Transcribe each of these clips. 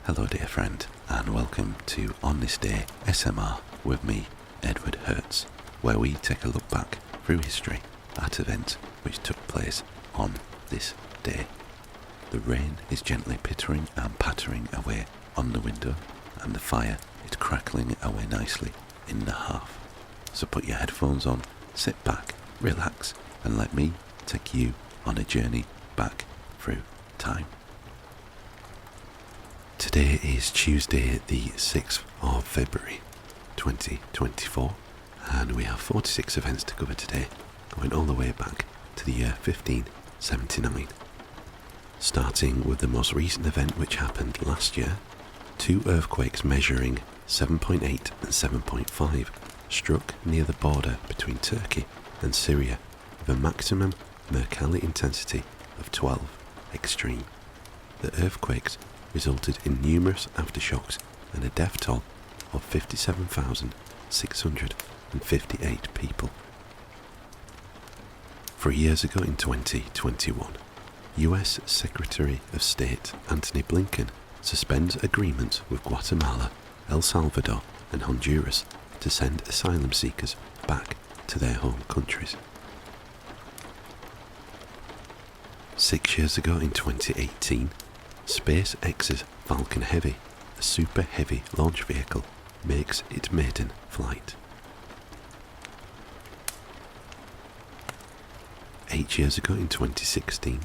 Hello dear friend, and welcome to On This Day SMR with me, Edward Hertz, where we take a look back through history at events which took place on this day. The rain is gently pittering and pattering away on the window, and the fire is crackling away nicely in the hearth. So put your headphones on, sit back, relax, and let me take you on a journey back through time. Today is Tuesday the 6th of February 2024, and we have 46 events to cover today, going all the way back to the year 1579. Starting with the most recent event which happened last year, two earthquakes measuring 7.8 and 7.5 struck near the border between Turkey and Syria with a maximum Mercalli intensity of 12 extreme. The earthquakes resulted in numerous aftershocks and a death toll of 57,658 people. 3 years ago in 2021, US Secretary of State Antony Blinken suspends agreements with Guatemala, El Salvador and Honduras to send asylum seekers back to their home countries. 6 years ago in 2018, SpaceX's Falcon Heavy, a super heavy launch vehicle, makes its maiden flight. 8 years ago in 2016,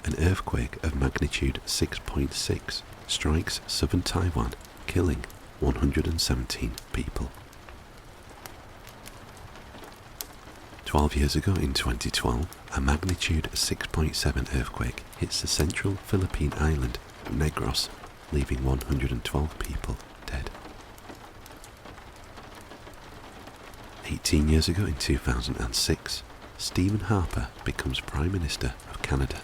an earthquake of magnitude 6.6 strikes southern Taiwan, killing 117 people. 12 years ago in 2012, a magnitude 6.7 earthquake hits the central Philippine island of Negros, leaving 112 people dead. 18 years ago in 2006, Stephen Harper becomes Prime Minister of Canada.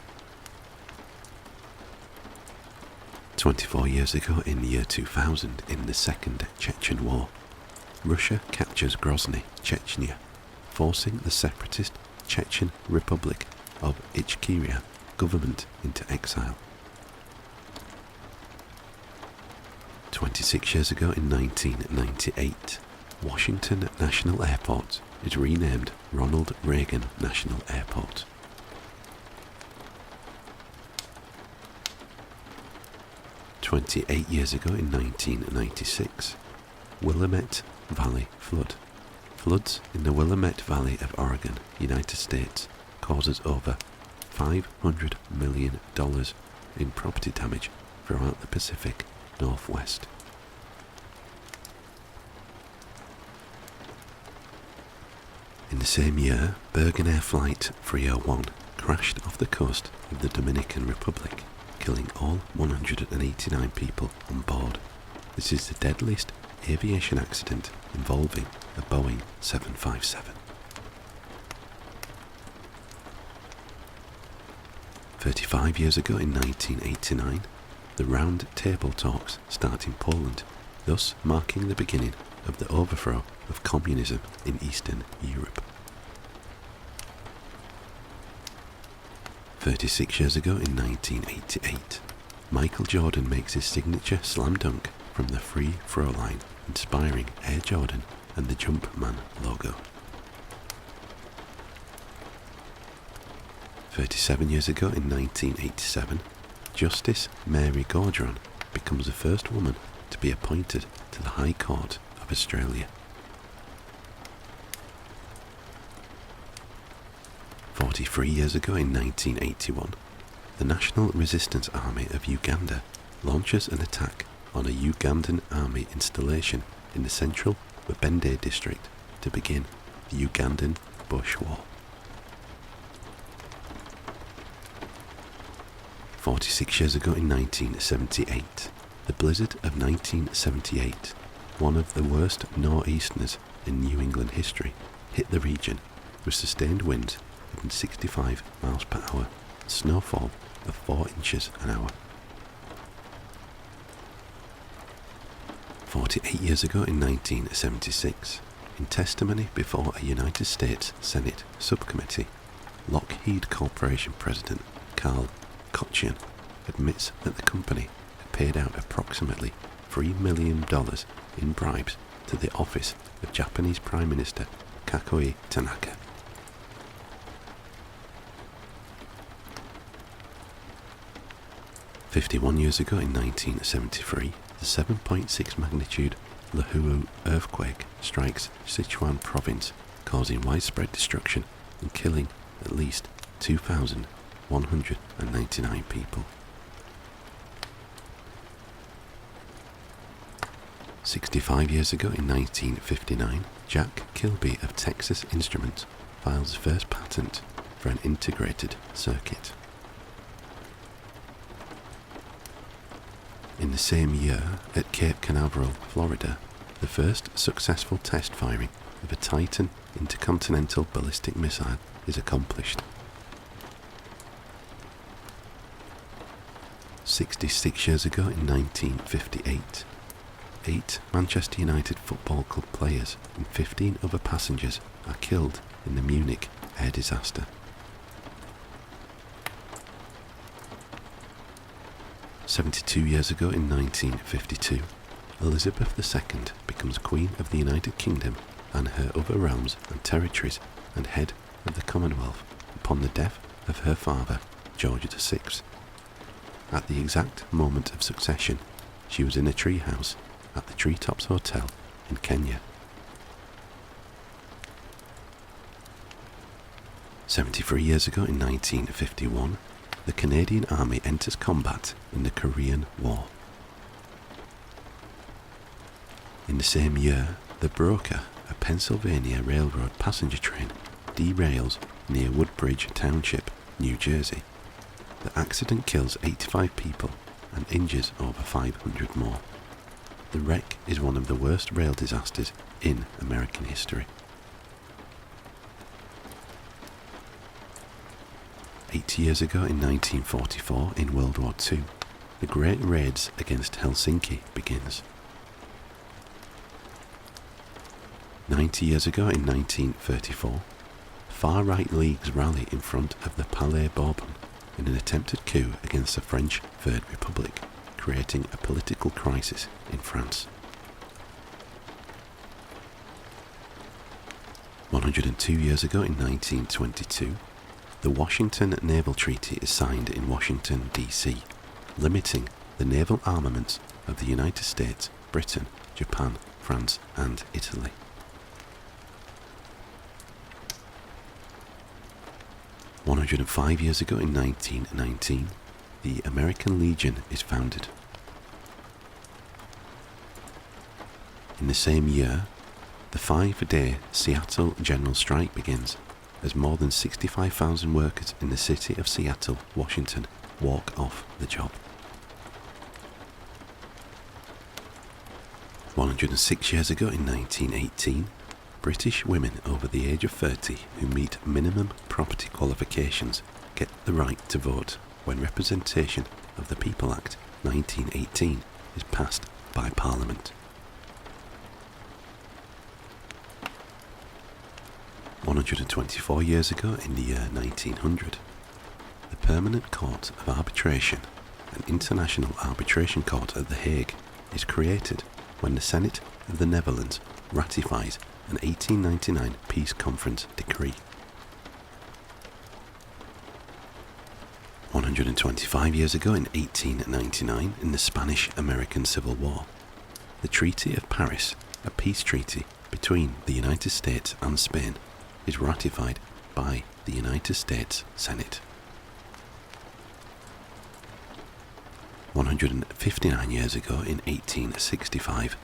24 years ago in the year 2000, in the Second Chechen War, Russia captures Grozny, Chechnya, forcing the separatist Chechen Republic of Ichkeria government into exile. 26 years ago in 1998, Washington National Airport is renamed Ronald Reagan National Airport. 28 years ago in 1996, Willamette Valley flood. Floods in the Willamette Valley of Oregon, United States, causes over $500 million in property damage throughout the Pacific Northwest. In the same year, Bergen Air Flight 301 crashed off the coast of the Dominican Republic, killing all 189 people on board. This is the deadliest aviation accident involving a Boeing 757. 35 years ago in 1989, the Round Table Talks start in Poland, thus marking the beginning of the overthrow of communism in Eastern Europe. 36 years ago in 1988, Michael Jordan makes his signature slam dunk from the free throw line, inspiring Air Jordan and the Jumpman logo. 37 years ago in 1987, Justice Mary Gaudron becomes the first woman to be appointed to the High Court of Australia. 43 years ago in 1981, the National Resistance Army of Uganda launches an attack on a Ugandan army installation in the central Mubende district to begin the Ugandan Bush War. 46 years ago in 1978, the blizzard of 1978, one of the worst nor'easters in New England history, hit the region with sustained winds of 65 miles per hour and snowfall of 4 inches an hour. 48 years ago in 1976, in testimony before a United States Senate subcommittee, Lockheed Corporation President Carl Kochian admits that the company had paid out approximately $3 million in bribes to the office of Japanese Prime Minister Kakoi Tanaka. "51 years ago in 1973, the 7.6 magnitude Lihue earthquake strikes Sichuan province, causing widespread destruction and killing at least 2,199 people. 65 years ago in 1959, Jack Kilby of Texas Instruments files his first patent for an integrated circuit. In the same year, at Cape Canaveral, Florida, the first successful test firing of a Titan intercontinental ballistic missile is accomplished. 66 years ago in 1958, 8 Manchester United Football Club players and 15 other passengers are killed in the Munich air disaster. 72 years ago in 1952, Elizabeth II becomes Queen of the United Kingdom and her other realms and territories and head of the Commonwealth upon the death of her father, George VI. At the exact moment of succession, she was in a treehouse at the Treetops Hotel in Kenya. 73 years ago in 1951, the Canadian Army enters combat in the Korean War. In the same year, the Broker, a Pennsylvania Railroad passenger train, derails near Woodbridge Township, New Jersey. The accident kills 85 people and injures over 500 more. The wreck is one of the worst rail disasters in American history. 80 years ago in 1944, in World War II, the Great Raids against Helsinki begins. 90 years ago in 1934, far-right leagues rally in front of the Palais Bourbon in an attempted coup against the French Third Republic, creating a political crisis in France. 102 years ago in 1922, the Washington Naval Treaty is signed in Washington, D.C., limiting the naval armaments of the United States, Britain, Japan, France, and Italy. 105 years ago in 1919, the American Legion is founded. In the same year, the 5-day Seattle General Strike begins, as more than 65,000 workers in the city of Seattle, Washington, walk off the job. 106 years ago in 1918, British women over the age of 30 who meet minimum property qualifications get the right to vote when Representation of the People Act 1918 is passed by Parliament. 124 years ago in the year 1900, the Permanent Court of Arbitration, an international arbitration court at The Hague, is created when the Senate of the Netherlands ratifies an 1899 Peace Conference decree. 125 years ago in 1899, in the Spanish-American Civil War, the Treaty of Paris, a peace treaty between the United States and Spain, is ratified by the United States Senate. 159 years ago in 1865,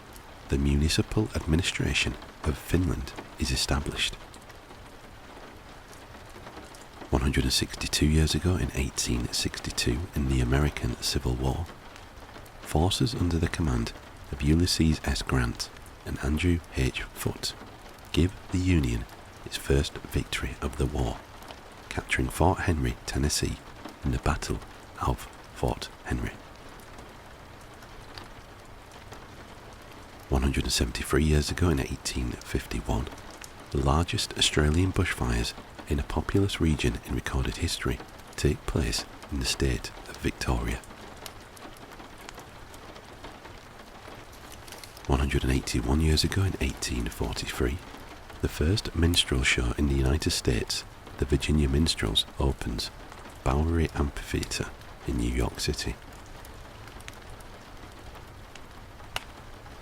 the municipal administration of Finland is established. 162 years ago in 1862, in the American Civil War, forces under the command of Ulysses S. Grant and Andrew H. Foote give the Union its first victory of the war, capturing Fort Henry, Tennessee, in the Battle of Fort Henry. 173 years ago in 1851, the largest Australian bushfires in a populous region in recorded history take place in the state of Victoria. 181 years ago in 1843, the first minstrel show in the United States, the Virginia Minstrels, opens Bowery Amphitheater in New York City.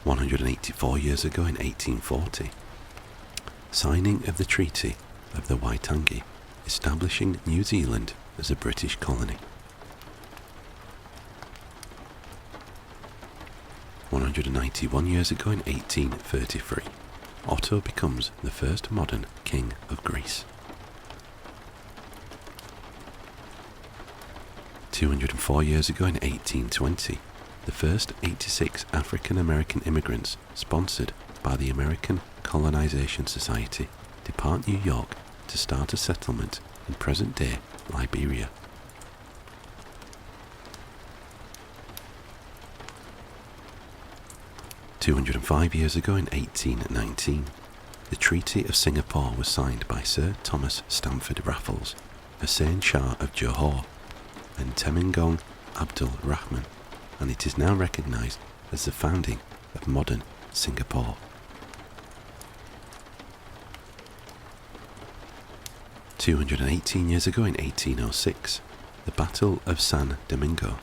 184 years ago in 1840, signing of the Treaty of the Waitangi, establishing New Zealand as a British colony. 191 years ago in 1833, Otto becomes the first modern king of Greece. 204 years ago in 1820, the first 86 African-American immigrants sponsored by the American Colonization Society depart New York to start a settlement in present-day Liberia. 205 years ago in 1819, the Treaty of Singapore was signed by Sir Thomas Stamford Raffles, Hussein Shah of Johor, and Temenggung Abdul Rahman, and it is now recognised as the founding of modern Singapore. 218 years ago in 1806, the Battle of San Domingo,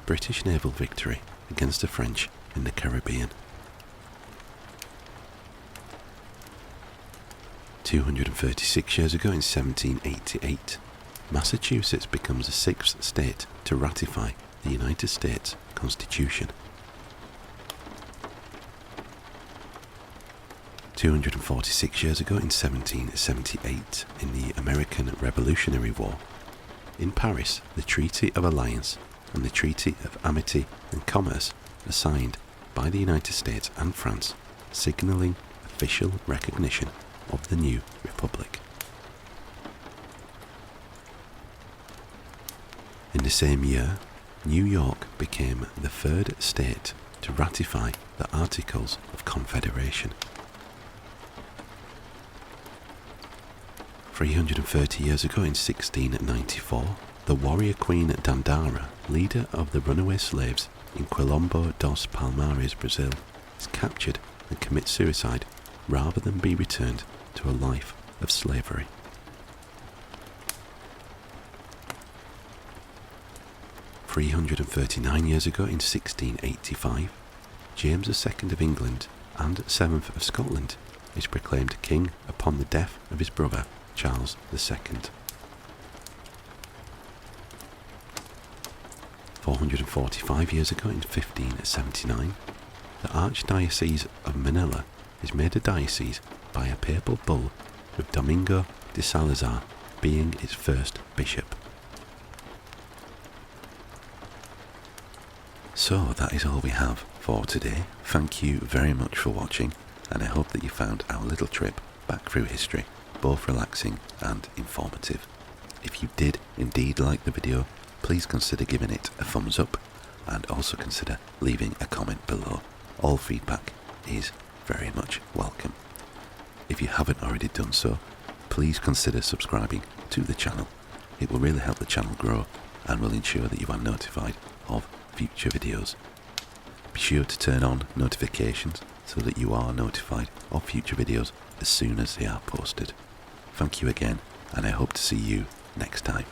British naval victory against the French in the Caribbean. 236 years ago in 1788, Massachusetts becomes the sixth state to ratify the United States Constitution. 246 years ago in 1778, in the American Revolutionary War, in Paris, the Treaty of Alliance and the Treaty of Amity and Commerce are signed by the United States and France, signalling official recognition of the new republic. In the same year, New York became the third state to ratify the Articles of Confederation. 330 years ago in 1694, the warrior queen Dandara, leader of the runaway slaves in Quilombo dos Palmares, Brazil, is captured and commits suicide rather than be returned to a life of slavery. 339 years ago in 1685, James II of England and 7th of Scotland is proclaimed king upon the death of his brother Charles II. 445 years ago in 1579, the Archdiocese of Manila is made a diocese by a papal bull, with Domingo de Salazar being its first bishop. So that is all we have for today. Thank you very much for watching, and I hope that you found our little trip back through history both relaxing and informative. If you did indeed like the video, please consider giving it a thumbs up, and also consider leaving a comment below. All feedback is very much welcome. If you haven't already done so, please consider subscribing to the channel. It will really help the channel grow and will ensure that you are notified of future videos. Be sure to turn on notifications so that you are notified of future videos as soon as they are posted. Thank you again, and I hope to see you next time.